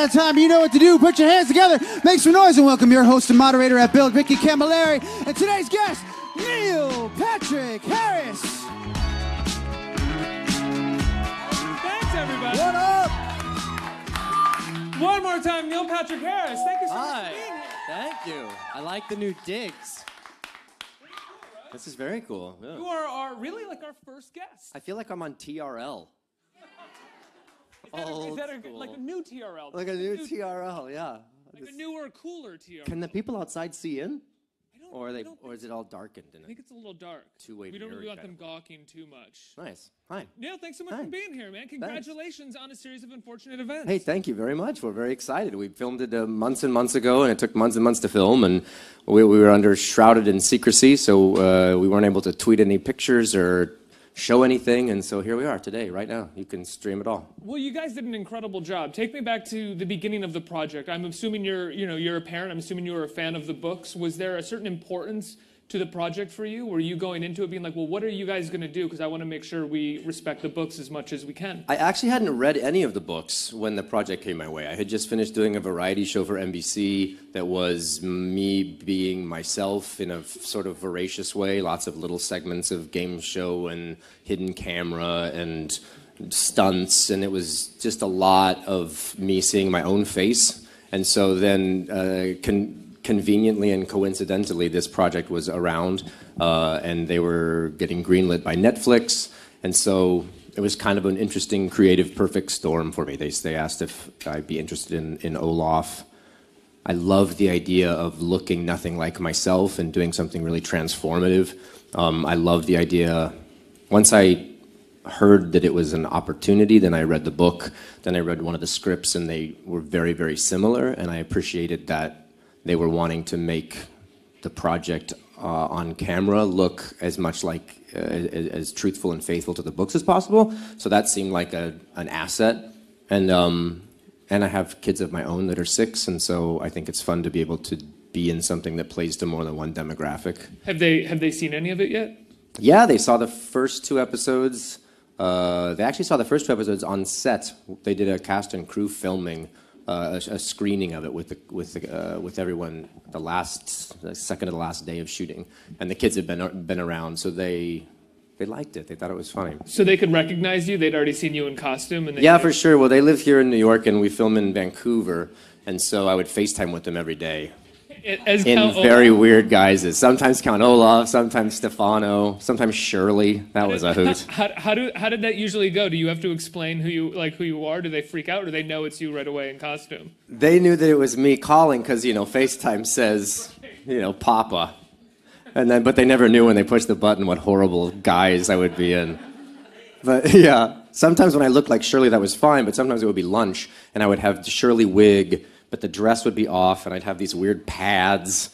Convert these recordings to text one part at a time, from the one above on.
that time. You know what to do. Put your hands together, make some noise, and welcome your host and moderator at Bill, Vicky Camilleri, and today's guest, Neil Patrick Harris. Thanks, everybody. What up? One more time, Neil Patrick Harris. Thank you so much Hi. for being here. Thank you. I like the new digs. This is very cool. Yeah. You are really like our first guest. I feel like I'm on TRL. Is that like a new TRL? Like a new TRL, yeah. Like a newer, cooler TRL. Can the people outside see in? Or I don't is it all darkened in I it? think it's a little dark. Two-way We don't mirror really want kind them gawking too much. Nice. Hi. Neil, thanks so much Hi. for being here, man. Congratulations on a series of unfortunate events. Hey, thank you very much. We're very excited. We filmed it months and months ago, and it took months and months to film, and we were shrouded in secrecy, so we weren't able to tweet any pictures or show anything, and so here we are today, right now. You can stream it all. Well, you guys did an incredible job. Take me back to the beginning of the project. I'm assuming you're a parent. I'm assuming you were a fan of the books. Was there a certain importance to the project for you? Were you going into it being like, well, what are you guys going to do? Because I want to make sure we respect the books as much as we can. I actually hadn't read any of the books when the project came my way. I had just finished doing a variety show for NBC that was me being myself in a sort of voracious way, lots of little segments of game show and hidden camera and stunts, and it was just a lot of me seeing my own face. And so then conveniently and coincidentally, this project was around, and they were getting greenlit by Netflix, and so it was kind of an interesting, creative, perfect storm for me. They asked if I'd be interested in Olaf. I loved the idea of looking nothing like myself and doing something really transformative. I loved the idea. Once I heard that it was an opportunity, then I read the book, then I read one of the scripts, and they were very, very similar, and I appreciated that they were wanting to make the project on camera look as much like as truthful and faithful to the books as possible. So that seemed like an asset. And I have kids of my own that are 6, and so I think it's fun to be able to be in something that plays to more than one demographic. Have they seen any of it yet? Yeah, they saw the first 2 episodes. They actually saw the first 2 episodes on set. They did a cast and crew filming. A screening of it with everyone the second to the last day of shooting, and the kids had been around, so they liked it. They thought it was funny. So they could recognize you. They'd already seen you in costume, and yeah, for sure. Well, they live here in New York, and we film in Vancouver, and so I would FaceTime with them every day. As in Count very Olaf? weird guises. Sometimes Count Olaf, sometimes Stefano, sometimes Shirley. That was a hoot. How did that usually go? Do you have to explain who you are? Do they freak out, or do they know it's you right away in costume? They knew that it was me calling because FaceTime says Papa, but they never knew when they pushed the button what horrible guise I would be in. But yeah, sometimes when I looked like Shirley, that was fine. But sometimes it would be lunch, and I would have the Shirley wig, but the dress would be off, and I'd have these weird pads,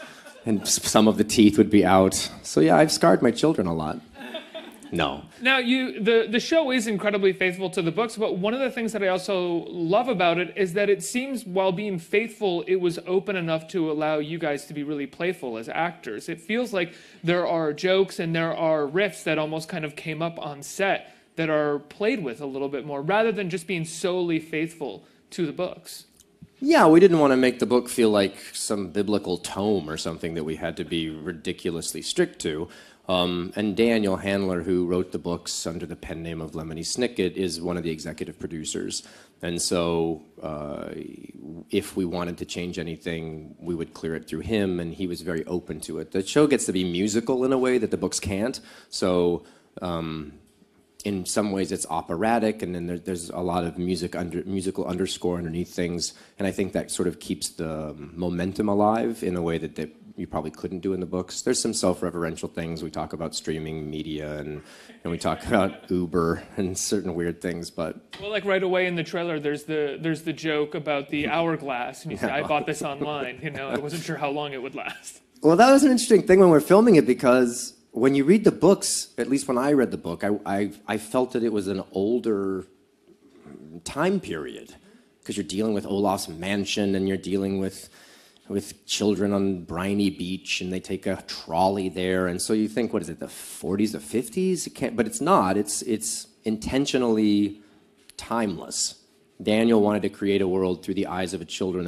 and some of the teeth would be out. So yeah, I've scarred my children a lot. No. Now, the show is incredibly faithful to the books, but one of the things that I also love about it is that it seems, while being faithful, it was open enough to allow you guys to be really playful as actors. It feels like there are jokes and there are riffs that almost kind of came up on set that are played with a little bit more, rather than just being solely faithful to the books. Yeah, we didn't want to make the book feel like some biblical tome or something that we had to be ridiculously strict to. And Daniel Handler, who wrote the books under the pen name of Lemony Snicket, is one of the executive producers. And so if we wanted to change anything, we would clear it through him, and he was very open to it. The show gets to be musical in a way that the books can't. So in some ways it's operatic, and then there's a lot of musical underscore underneath things, and I think that sort of keeps the momentum alive in a way that you probably couldn't do in the books. There's some self-referential things. We talk about streaming media, and we talk about Uber and certain weird things, but... Well, like right away in the trailer, there's the joke about the hourglass, and you say, I bought this online, I wasn't sure how long it would last. Well, that was an interesting thing when we're filming it, because when you read the books, at least when I read the book, I felt that it was an older time period, because you're dealing with Olaf's mansion, and you're dealing with children on Briny Beach, and they take a trolley there, and so you think, what is it, the 40s, the 50s? But it's not. It's intentionally timeless. Daniel wanted to create a world through the eyes of children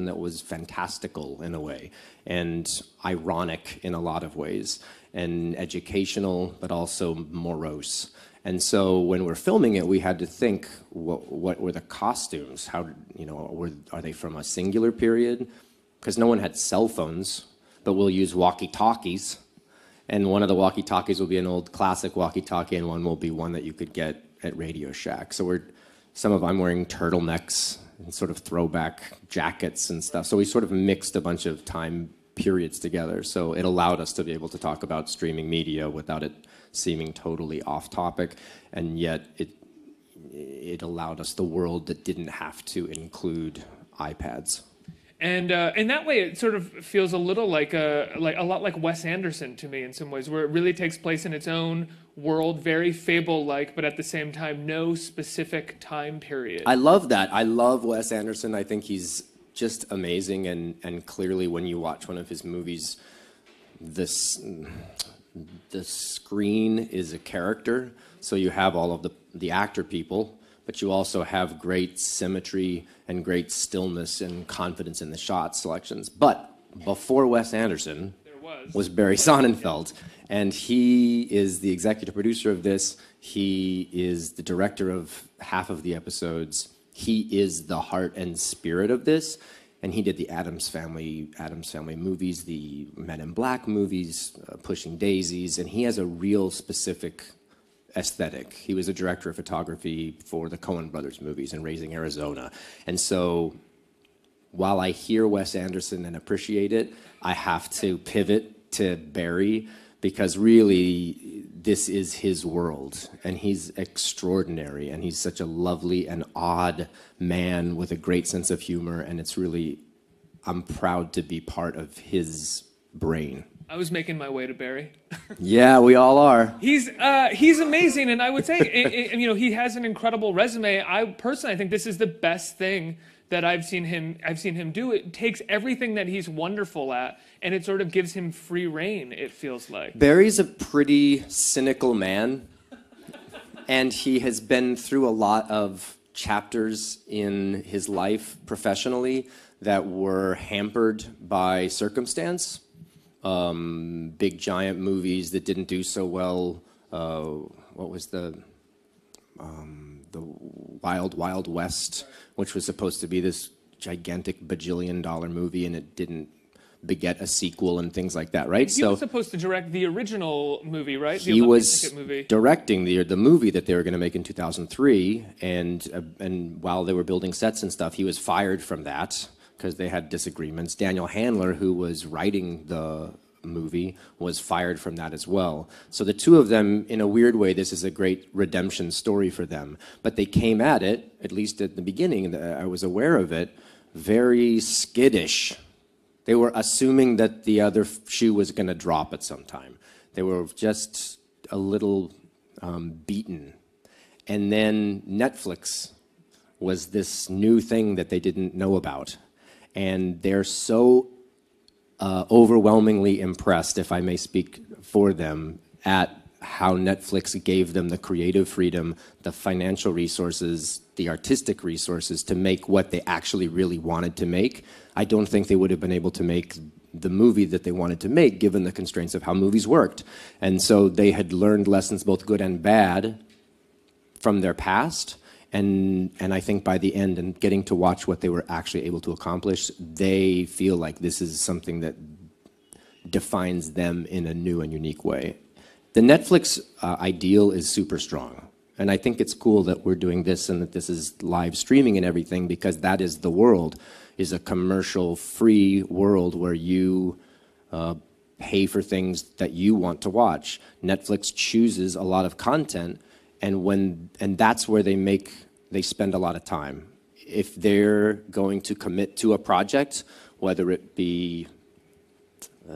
that was fantastical in a way, and ironic in a lot of ways, and educational, but also morose. And so when we're filming it, we had to think, what were the costumes? How, you know, are they from a singular period? Because no one had cell phones, but we'll use walkie-talkies. And one of the walkie-talkies will be an old classic walkie-talkie, and one will be one that you could get at Radio Shack. So I'm wearing turtlenecks and sort of throwback jackets and stuff. So we sort of mixed a bunch of time periods together. So it allowed us to be able to talk about streaming media without it seeming totally off topic. And yet it allowed us the world that didn't have to include iPads. And in that way, it sort of feels a little like a lot like Wes Anderson to me in some ways, where it really takes place in its own world, very fable-like, but at the same time, no specific time period. I love that. I love Wes Anderson. I think he's just amazing, and clearly when you watch one of his movies, the screen is a character, so you have all of the actor people, but you also have great symmetry and great stillness and confidence in the shot selections. But before Wes Anderson was Barry Sonnenfeld, and he is the executive producer of this. He is the director of half of the episodes. He is the heart and spirit of this, and he did the Addams Family movies, the Men in Black movies, Pushing Daisies, and he has a real specific aesthetic. He was a director of photography for the Coen Brothers movies and Raising Arizona. And so while I hear Wes Anderson and appreciate it, I have to pivot to Barry, because really this is his world, and he's extraordinary, and he's such a lovely and odd man with a great sense of humor, and it's really, I'm proud to be part of his brain. I was making my way to Barry. Yeah, we all are. He's amazing, and I would say, you know, he has an incredible resume. I personally, I think this is the best thing that I've seen him do. It takes everything that he's wonderful at, and it sort of gives him free rein, it feels like. Barry's a pretty cynical man, and he has been through a lot of chapters in his life professionally that were hampered by circumstance. Big giant movies that didn't do so well. What was the Wild Wild West, which was supposed to be this gigantic bajillion-dollar movie, and it didn't beget a sequel and things like that, right? He was supposed to direct the original movie, right? He was directing the movie that they were going to make in 2003, and while they were building sets and stuff, he was fired from that because they had disagreements. Daniel Handler, who was writing the movie, was fired from that as well. So the two of them, in a weird way, this is a great redemption story for them. But they came at it, at least at the beginning, I was aware of it, very skittish. They were assuming that the other shoe was going to drop at some time. They were just a little beaten. And then Netflix was this new thing that they didn't know about. And they're so overwhelmingly impressed, if I may speak for them, at how Netflix gave them the creative freedom, the financial resources, the artistic resources to make what they actually really wanted to make. I don't think they would have been able to make the movie that they wanted to make given the constraints of how movies worked. And so they had learned lessons, both good and bad, from their past. And I think by the end, and getting to watch what they were actually able to accomplish, they feel like this is something that defines them in a new and unique way. The Netflix ideal is super strong. And I think it's cool that we're doing this and that this is live streaming and everything, because that is the world, is a commercial-free world where you pay for things that you want to watch. Netflix chooses a lot of content, and that's where they spend a lot of time. If they're going to commit to a project, whether it be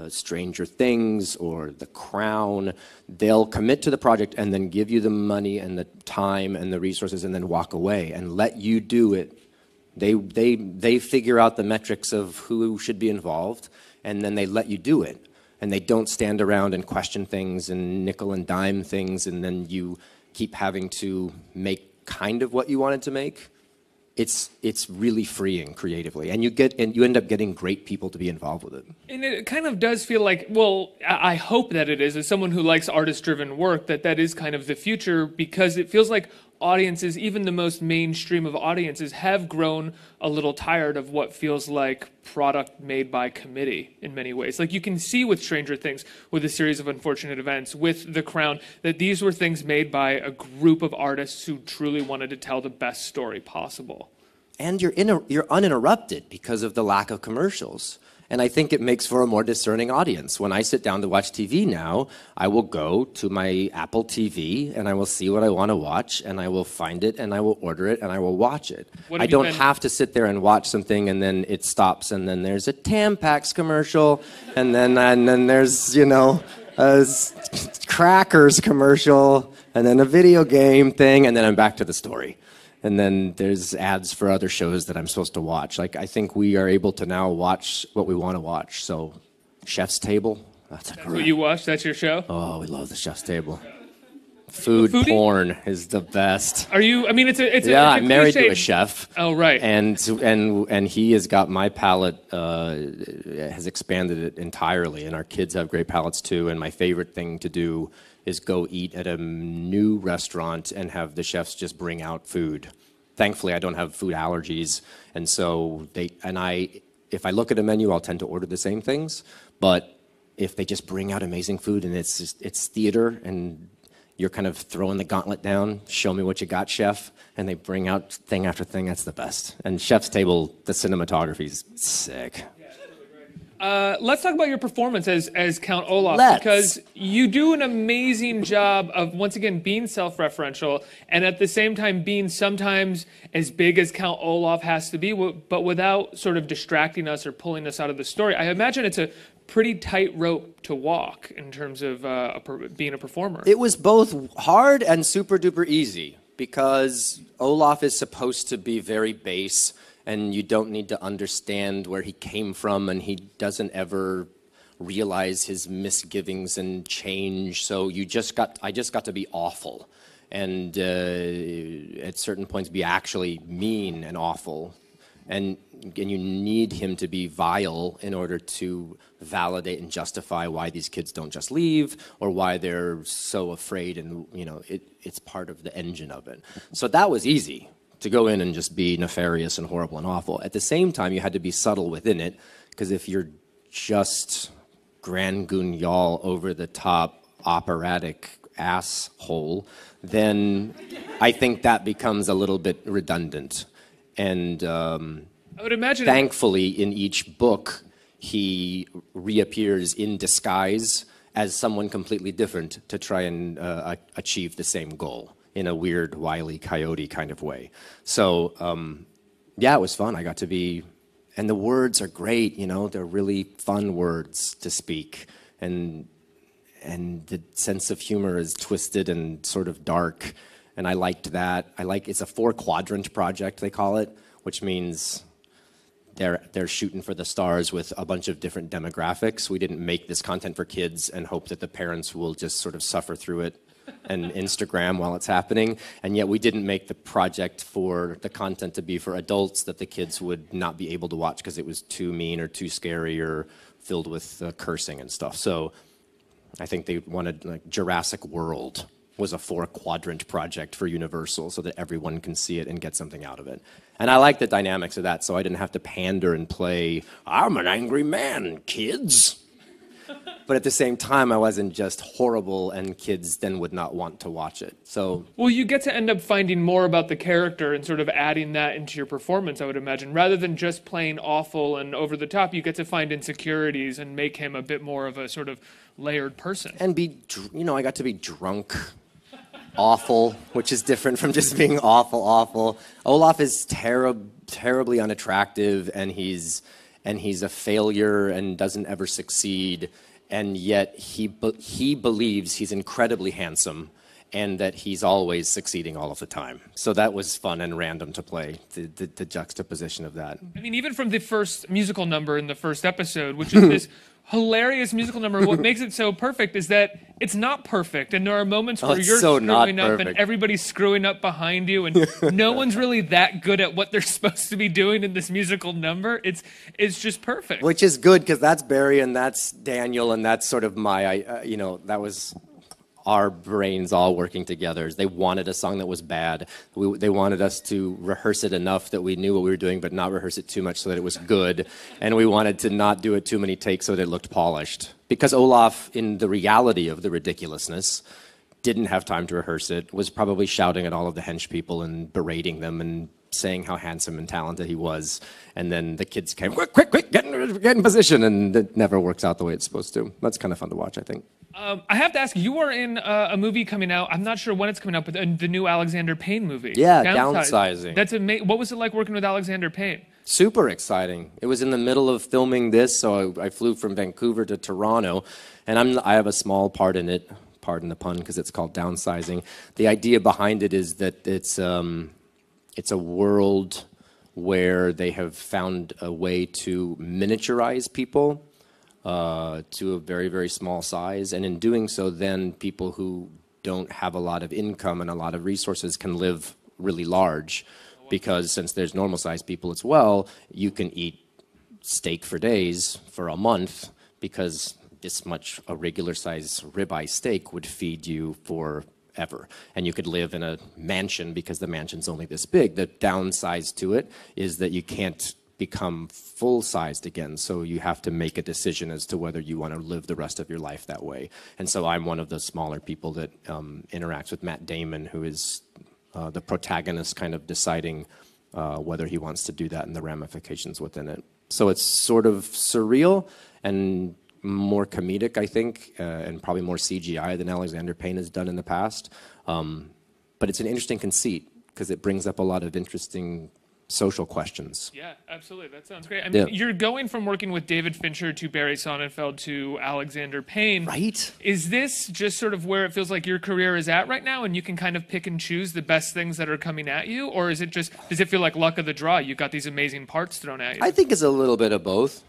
Stranger Things or The Crown, they'll commit to the project and then give you the money and the time and the resources and then walk away and let you do it. They figure out the metrics of who should be involved, and then they let you do it. And they don't stand around and question things and nickel and dime things, and then you keep having to make kind of what you wanted to make, it's really freeing creatively, and you end up getting great people to be involved with it. And it kind of does feel like, well, I hope that it is, as someone who likes artist-driven work, that is kind of the future, because it feels like audiences, even the most mainstream of audiences, have grown a little tired of what feels like product made by committee in many ways. Like you can see with Stranger Things, with a series of unfortunate events, with The Crown, that these were things made by a group of artists who truly wanted to tell the best story possible. And you're uninterrupted because of the lack of commercials. And I think it makes for a more discerning audience. When I sit down to watch TV now, I will go to my Apple TV and I will see what I want to watch, and I will find it and I will order it and I will watch it. I don't have to sit there and watch something and then it stops and then there's a Tampax commercial and then there's, you know, a Crackers commercial and then a video game thing and then I'm back to the story. And then there's ads for other shows that I'm supposed to watch. Like, I think we are able to now watch what we want to watch. So, Chef's Table, that's what you watch? That's your show? Oh, we love the Chef's Table. Food porn is the best. Are you? I mean, it's I'm married to a chef. Oh, right. And he has got my palate, has expanded it entirely. And our kids have great palates too. And my favorite thing to do is go eat at a new restaurant and have the chefs just bring out food. Thankfully, I don't have food allergies, and so if I look at a menu, I'll tend to order the same things. But if they just bring out amazing food and it's theater and you're kind of throwing the gauntlet down, show me what you got, chef, and they bring out thing after thing, that's the best. And Chef's Table, the cinematography is sick. Let's talk about your performance as Count Olaf, because you do an amazing job of, once again, being self-referential and at the same time being sometimes as big as Count Olaf has to be, but without sort of distracting us or pulling us out of the story. I imagine it's a pretty tight rope to walk in terms of being a performer. It was both hard and super duper easy, because Olaf is supposed to be very base, and you don't need to understand where he came from, and he doesn't ever realize his misgivings and change. So I just got to be awful, and at certain points be actually mean and awful, and you need him to be vile in order to validate and justify why these kids don't just leave, or why they're so afraid, and it's part of the engine of it. So that was easy, to go in and just be nefarious and horrible and awful. At the same time, you had to be subtle within it, because if you're just Grand Guignol, over-the-top, operatic asshole, then I think that becomes a little bit redundant. And I would imagine, thankfully, in each book, he reappears in disguise as someone completely different to try and achieve the same goal, in a weird, wily coyote kind of way. So, yeah, it was fun. I got to be, and the words are great, they're really fun words to speak. And the sense of humor is twisted and sort of dark, and I liked that. It's a 4-quadrant project, they call it, which means they're shooting for the stars with a bunch of different demographics. We didn't make this content for kids and hope that the parents will just sort of suffer through it and Instagram while it's happening, and yet we didn't make the project for the content to be for adults that the kids would not be able to watch because it was too mean or too scary or filled with cursing and stuff. So I think they wanted, like, Jurassic World was a 4-quadrant project for Universal so that everyone can see it and get something out of it. And I like the dynamics of that, so I didn't have to pander and play, I'm an angry man, kids. But at the same time, I wasn't just horrible, and kids then would not want to watch it. So, well, you get to end up finding more about the character and sort of adding that into your performance, I would imagine. Rather than just playing awful and over the top, you get to find insecurities and make him a bit more of a sort of layered person. And I got to be drunk, awful, which is different from just being awful. Olaf is terribly unattractive, and he's a failure and doesn't ever succeed, and yet he believes he's incredibly handsome, and that he's always succeeding all of the time. So that was fun and random to play, the juxtaposition of that. I mean, even from the first musical number in the first episode, which is this hilarious musical number, what makes it so perfect is that it's not perfect, and there are moments where you're so screwing not up and perfect. everybody's screwing up behind you, and no one's really that good at what they're supposed to be doing in this musical number. It's just perfect. Which is good, because that's Barry and that's Daniel, and that's sort of my, that was our brains all working together. They wanted a song that was bad. They wanted us to rehearse it enough that we knew what we were doing, but not rehearse it too much so that it was good. And we wanted to not do it too many takes so that it looked polished. Because Olaf, in the reality of the ridiculousness, didn't have time to rehearse it, was probably shouting at all of the hench people and berating them and saying how handsome and talented he was. And then the kids came, quick, get in position, and it never works out the way it's supposed to. That's kind of fun to watch, I think. I have to ask, you are in a movie coming out. I'm not sure when it's coming out, but the new Alexander Payne movie. Yeah, Downsizing. That's amazing. What was it like working with Alexander Payne? Super exciting. It was in the middle of filming this, so I flew from Vancouver to Toronto, and I have a small part in it, pardon the pun, because it's called Downsizing. The idea behind it is that it's a world where they have found a way to miniaturize people to a very, very small size. And in doing so, then people who don't have a lot of income and a lot of resources can live really large. Because since there's normal sized people as well, you can eat steak for days for a month, because this much a regular size ribeye steak would feed you forever. And you could live in a mansion because the mansion's only this big. The downside to it is that you can't become full-sized again, so you have to make a decision as to whether you want to live the rest of your life that way. And so I'm one of the smaller people that interacts with Matt Damon, who is the protagonist, kind of deciding whether he wants to do that and the ramifications within it. So it's sort of surreal and more comedic, I think, and probably more CGI than Alexander Payne has done in the past. But it's an interesting conceit, because it brings up a lot of interesting social questions. Yeah, absolutely. That sounds great. I mean, you're going from working with David Fincher to Barry Sonnenfeld to Alexander Payne. Right? Is this just sort of where it feels like your career is at right now, and you can kind of pick and choose the best things that are coming at you? Or is it just, does it feel like luck of the draw? You got these amazing parts thrown at you. I think it's a little bit of both.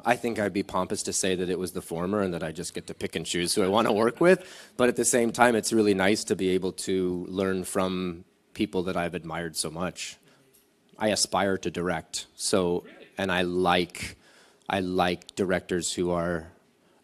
I think I'd be pompous to say that it was the former and that I just get to pick and choose who I want to work with. But at the same time, it's really nice to be able to learn from people that I've admired so much. I aspire to direct, so, and I like directors who are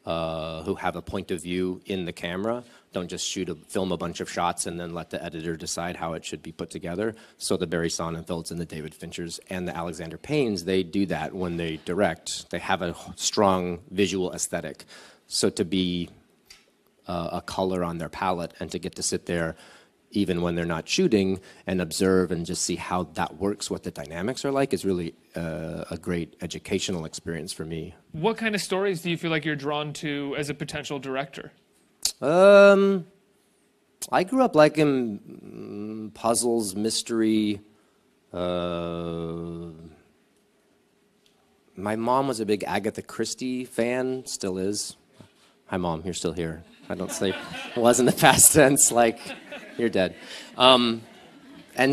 who have a point of view in the camera. Don't just film a bunch of shots and then let the editor decide how it should be put together. So the Barry Sonnenfelds and the David Finchers and the Alexander Paynes, they do that when they direct. They have a strong visual aesthetic. So to be a color on their palette and to get to sit there even when they're not shooting and observe and just see how that works, what the dynamics are like, is really a great educational experience for me. What kind of stories do you feel like you're drawn to as a potential director? I grew up liking puzzles, mystery. My mom was a big Agatha Christie fan, still is. Hi, Mom, you're still here. I don't say was in the past tense, like you're dead. And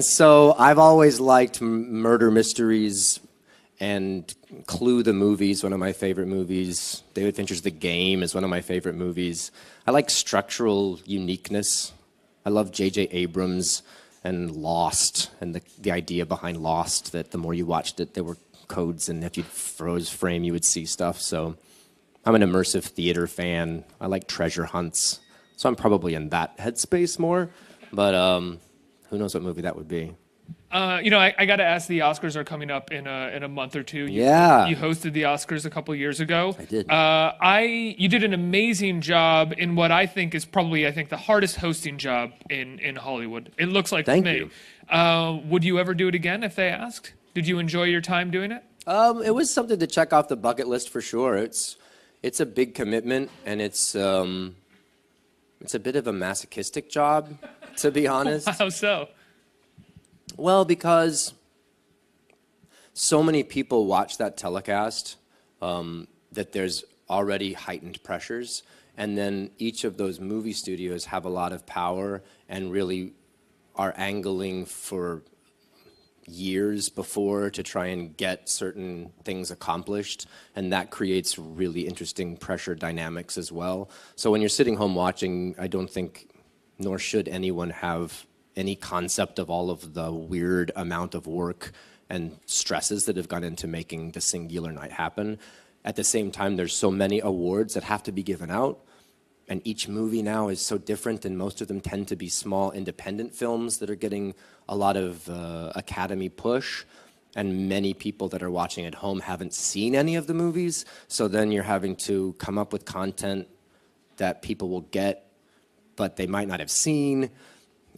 so I've always liked murder mysteries, and Clue the movie's one of my favorite movies. David Fincher's The Game is one of my favorite movies. I like structural uniqueness. I love J.J. Abrams and Lost, and the idea behind Lost, that the more you watched it, there were codes, and if you froze frame, you would see stuff. So I'm an immersive theater fan. I like treasure hunts. So I'm probably in that headspace more. But who knows what movie that would be. You know, I got to ask, the Oscars are coming up in a month or two. You hosted the Oscars a couple years ago. I did. You did an amazing job in what I think is probably, the hardest hosting job in Hollywood. It looks like to me. Would you ever do it again if they asked? Did you enjoy your time doing it? It was something to check off the bucket list for sure. It's a big commitment, and it's a bit of a masochistic job, to be honest. How so? Well, because so many people watch that telecast that there's already heightened pressures, And then each of those movie studios have a lot of power and really are angling for years before to try and get certain things accomplished, and that creates really interesting pressure dynamics as well. So when you're sitting home watching, I don't think, nor should anyone have any concept of all of the weird amount of work and stresses that have gone into making the singular night happen. At the same time, there's so many awards that have to be given out, and each movie now is so different, and most of them tend to be small independent films that are getting a lot of Academy push, and many people that are watching at home haven't seen any of the movies, so then you're having to come up with content that people will get, but they might not have seen.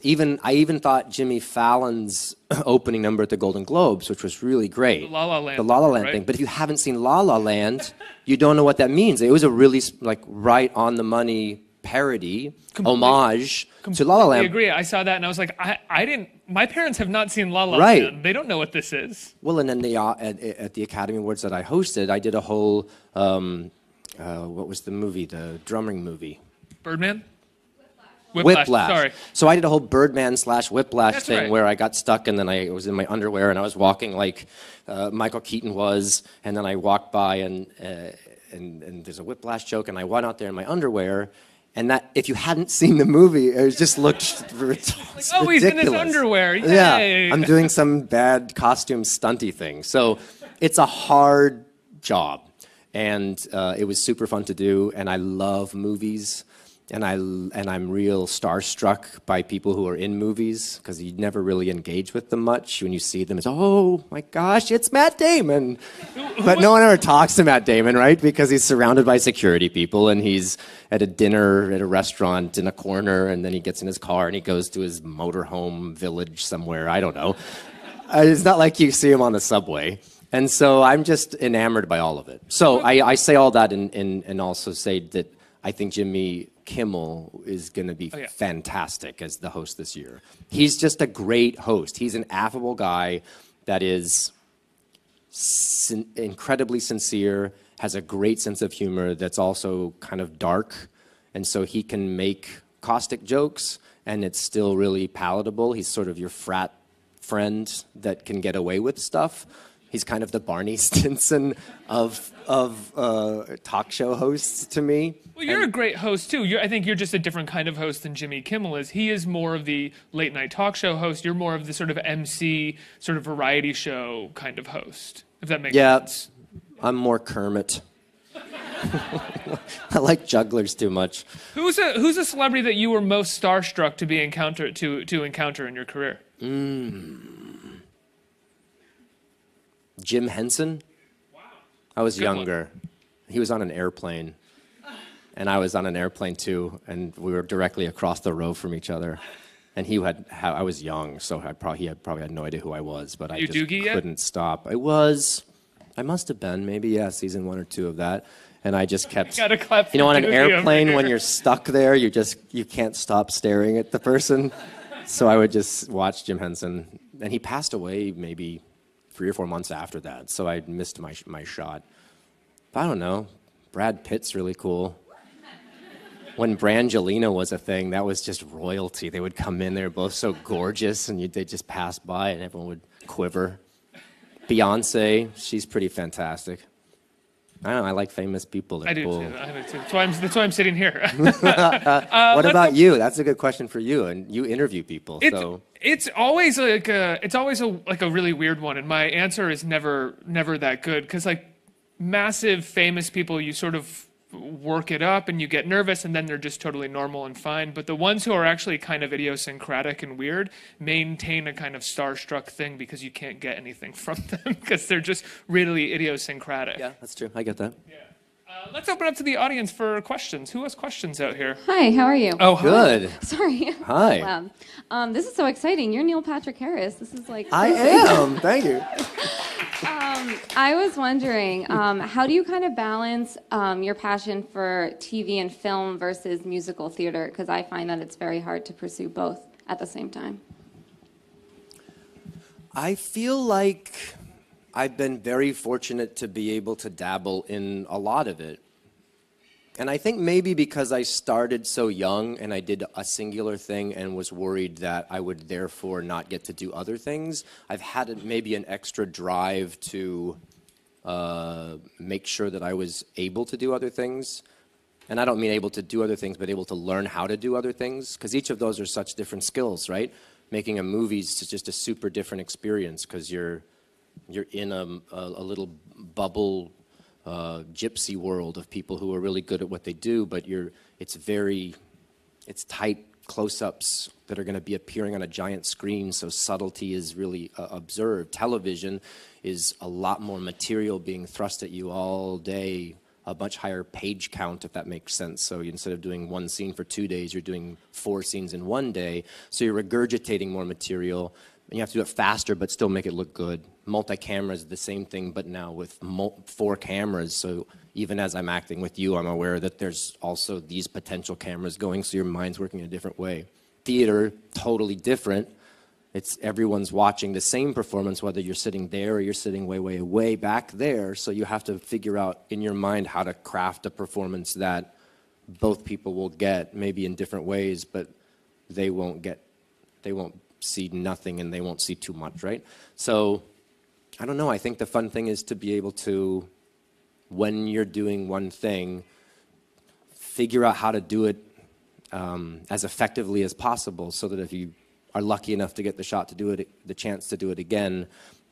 I even thought Jimmy Fallon's opening number at the Golden Globes, which was really great. The La La Land. The La La Land right? thing. But if you haven't seen La La Land, you don't know what that means. It was a really like right on the money parody, homage to La La Land. I agree. I saw that and I was like, I didn't. My parents have not seen La La Right. Land. They don't know what this is. Well, and then at the Academy Awards that I hosted, I did a whole what was the movie? The drumming movie. Birdman. Whiplash. Sorry. So I did a whole Birdman / Whiplash That's thing right. where I got stuck and then I was in my underwear and I was walking like Michael Keaton was, and then I walked by and there's a Whiplash joke and I went out there in my underwear, and that if you hadn't seen the movie, it just looked ridiculous. Oh, he's in his underwear. Yay. Yeah, I'm doing some bad costume stunty thing. So it's a hard job, and it was super fun to do, and I love movies. And I'm real starstruck by people who are in movies because you never really engage with them much. When you see them, it's, oh my gosh, it's Matt Damon. But no one ever talks to Matt Damon, right? Because he's surrounded by security people and he's at a dinner at a restaurant in a corner, and then he gets in his car and he goes to his motorhome village somewhere. I don't know. It's not like you see him on the subway. And so I'm just enamored by all of it. So I say all that and also say that I think Jimmy Kimmel is going to be fantastic as the host this year. He's just a great host. He's an affable guy that is incredibly sincere, has a great sense of humor that's also kind of dark, and so he can make caustic jokes and it's still really palatable. He's sort of your frat friend that can get away with stuff. He's kind of the Barney Stinson of talk show hosts to me. Well, you're a great host, too. I think you're just a different kind of host than Jimmy Kimmel is. He is more of the late-night talk show host. You're more of the sort of MC, sort of variety show kind of host, if that makes sense. I'm more Kermit. I like jugglers too much. Who's a celebrity that you were most starstruck to encounter in your career? Jim Henson. Wow. I was Good younger. He was on an airplane. And I was on an airplane too, and we were directly across the row from each other. And I was young, so he probably had no idea who I was, but I just couldn't stop. I must have been, maybe, season 1 or 2 of that. And I just kept, gotta clap on an for Doogie airplane over when here. you're stuck there, you can't stop staring at the person. So I would just watch Jim Henson. And he passed away maybe 3 or 4 months after that, so I missed my shot. But I don't know. Brad Pitt's really cool. When Brangelina was a thing, that was just royalty. They would come in, they were both so gorgeous, and they'd just pass by, and everyone would quiver. Beyonce, she's pretty fantastic. I don't know, I like famous people. They're cool. I do too. That's why I'm sitting here. What about you? That's a good question for you, and you interview people, so... It's always like a really weird one, and my answer is never that good, because like massive famous people, you sort of work it up and you get nervous and then they're just totally normal and fine. But the ones who are actually kind of idiosyncratic and weird maintain a kind of starstruck thing because you can't get anything from them because they're just really idiosyncratic. Yeah, that's true. I get that. Yeah. Let's open up to the audience for questions. Who has questions out here? Hi, how are you? Oh, good. Sorry. Hi. Wow. This is so exciting. You're Neil Patrick Harris. This is like... I am. Thank you. I was wondering, how do you kind of balance your passion for TV and film versus musical theater? Because I find that it's very hard to pursue both at the same time. I feel like I've been very fortunate to be able to dabble in a lot of it. And I think maybe because I started so young and I did a singular thing and was worried that I would therefore not get to do other things, I've had maybe an extra drive to make sure that I was able to do other things. And I don't mean able to do other things, but able to learn how to do other things, because each of those are such different skills, right? Making a movie is just a super different experience because you're in a little bubble gypsy world of people who are really good at what they do, but it's tight close-ups that are going to be appearing on a giant screen, so subtlety is really observed. Television is a lot more material being thrust at you all day, a much higher page count, if that makes sense. So instead of doing one scene for 2 days, you're doing 4 scenes in 1 day, so you're regurgitating more material. And you have to do it faster, but still make it look good. Multi-camera is the same thing, but now with 4 cameras. So even as I'm acting with you, I'm aware that there's also these potential cameras going, so your mind's working in a different way. Theater, totally different. It's everyone's watching the same performance, whether you're sitting there or you're sitting way, way, way back there. So you have to figure out in your mind how to craft a performance that both people will get, maybe in different ways, but they won't see nothing and they won't see too much, right? So, I don't know, I think the fun thing is to be able to, when you're doing one thing, figure out how to do it as effectively as possible so that if you are lucky enough to get the shot to do it, the chance to do it again,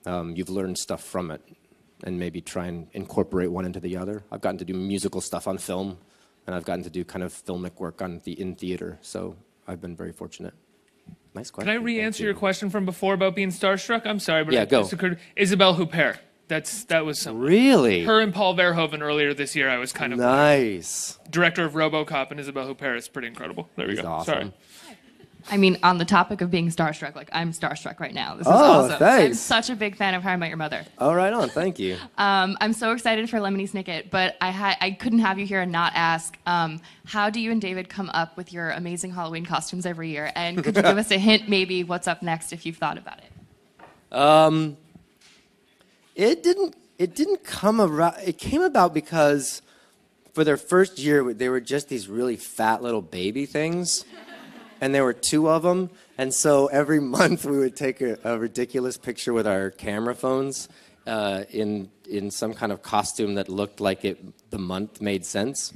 you've learned stuff from it and maybe try and incorporate one into the other. I've gotten to do musical stuff on film and I've gotten to do kind of filmic work in theater, so I've been very fortunate. Nice question. Can I re-answer your question from before about being starstruck? I'm sorry, but yeah, it go. just occurred. Isabelle Huppert. That was something. Really? Her and Paul Verhoeven earlier this year. I was kind of nice. Director of RoboCop and Isabelle Huppert is pretty incredible. There we go. Awesome. Sorry. I mean, on the topic of being starstruck, like I'm starstruck right now. This is awesome. Thanks. I'm such a big fan of How I Met Your Mother. Oh, right on. Thank you. I'm so excited for Lemony Snicket, but I couldn't have you here and not ask, how do you and David come up with your amazing Halloween costumes every year? And could you give us a hint, maybe, what's up next if you've thought about it? It didn't come around. It came about because for their first year, they were just these really fat little baby things. And there were 2 of them, and so every month we would take a ridiculous picture with our camera phones in some kind of costume that looked like the month made sense.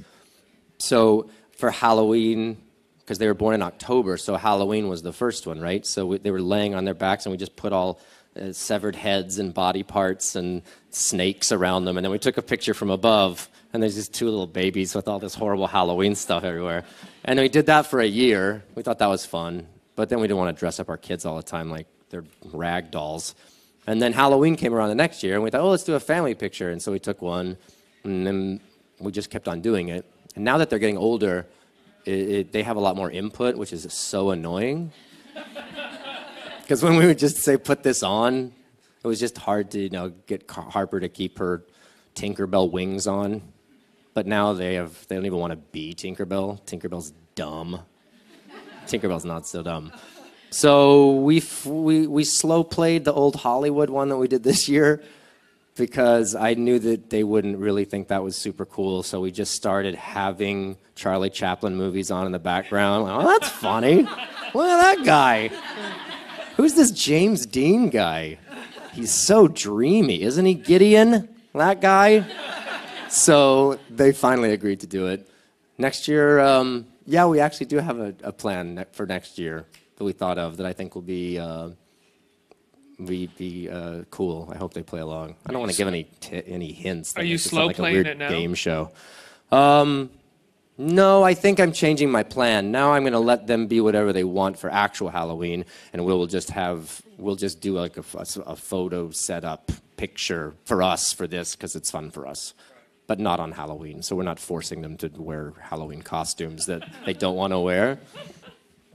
So for Halloween, because they were born in October, so Halloween was the first one, right? So they were laying on their backs, and we just put all severed heads and body parts and snakes around them, and then we took a picture from above, and there's these 2 little babies with all this horrible Halloween stuff everywhere. And we did that for a year. We thought that was fun, but then we didn't want to dress up our kids all the time like they're rag dolls. And then Halloween came around the next year, and we thought, oh, let's do a family picture. And so we took one, and then we just kept on doing it. And now that they're getting older, they have a lot more input, which is so annoying. Because when we would just say, put this on, it was just hard to, get Harper to keep her Tinkerbell wings on. But now they don't even want to be Tinkerbell. Tinkerbell's dumb. Tinkerbell's not so dumb. So we slow played the old Hollywood one that we did this year because I knew that they wouldn't really think that was super cool. So we just started having Charlie Chaplin movies on in the background. Oh, that's funny. Look at that guy. Who's this James Dean guy? He's so dreamy, isn't he, Gideon? That guy? So they finally agreed to do it. Next year, yeah, we actually do have a plan for next year that we thought of that I think will be cool. I hope they play along. I don't want to give any hints. Are you slow playing it now? Game show. No, I think I'm changing my plan. Now I'm going to let them be whatever they want for actual Halloween, and we'll just do like a photo setup picture for us for this because it's fun for us, but not on Halloween. So we're not forcing them to wear Halloween costumes that they don't want to wear.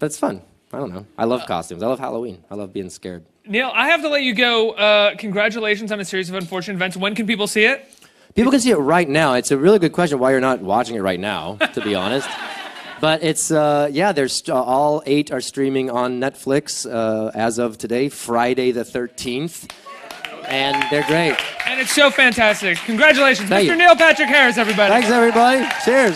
But it's fun. I don't know. I love costumes. I love Halloween. I love being scared. Neil, I have to let you go. Congratulations on a series of unfortunate events. When can people see it? People can see it right now. It's a really good question why you're not watching it right now, to be honest. But it's, there's all 8 are streaming on Netflix as of today, Friday the 13th. And they're great. And it's so fantastic. Congratulations, Thank Mr. you. Neil Patrick Harris, everybody. Thanks, everybody. Cheers.